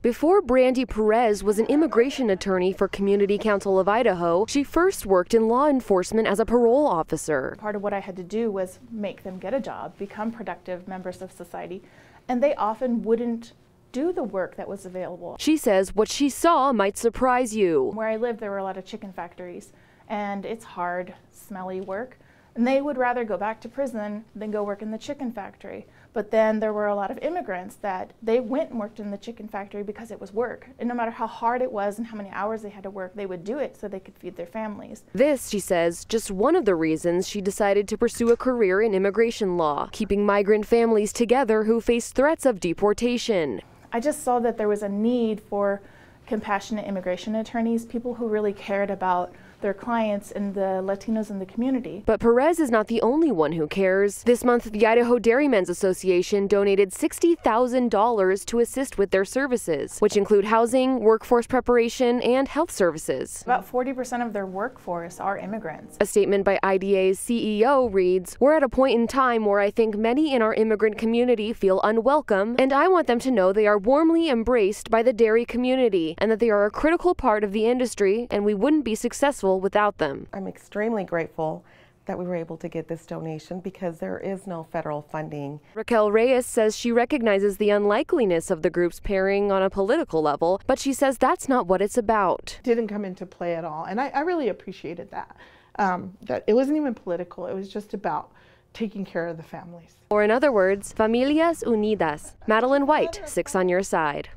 Before Brandy Perez was an immigration attorney for Community Council of Idaho, she first worked in law enforcement as a parole officer. Part of what I had to do was make them get a job, become productive members of society, and they often wouldn't do the work that was available. She says what she saw might surprise you. Where I lived, there were a lot of chicken factories, and it's hard, smelly work. And they would rather go back to prison than go work in the chicken factory. But then there were a lot of immigrants that they went and worked in the chicken factory because it was work. And no matter how hard it was and how many hours they had to work, they would do it so they could feed their families. This, she says, just one of the reasons she decided to pursue a career in immigration law, keeping migrant families together who face threats of deportation. I just saw that there was a need for compassionate immigration attorneys, people who really cared about their clients and the Latinos in the community. But Perez is not the only one who cares. This month, the Idaho Dairymen's Association donated $60,000 to assist with their services, which include housing, workforce preparation, and health services. About 40% of their workforce are immigrants. A statement by IDA's CEO reads, "We're at a point in time where I think many in our immigrant community feel unwelcome, and I want them to know they are warmly embraced by the dairy community and that they are a critical part of the industry, and we wouldn't be successful without them." I'm extremely grateful that we were able to get this donation because there is no federal funding. Raquel Reyes says she recognizes the unlikeliness of the group's pairing on a political level, but she says that's not what it's about. Didn't come into play at all, and I really appreciated that. That it wasn't even political, it was just about taking care of the families. Or in other words, Familias Unidas. Madeline White, 6 on Your Side.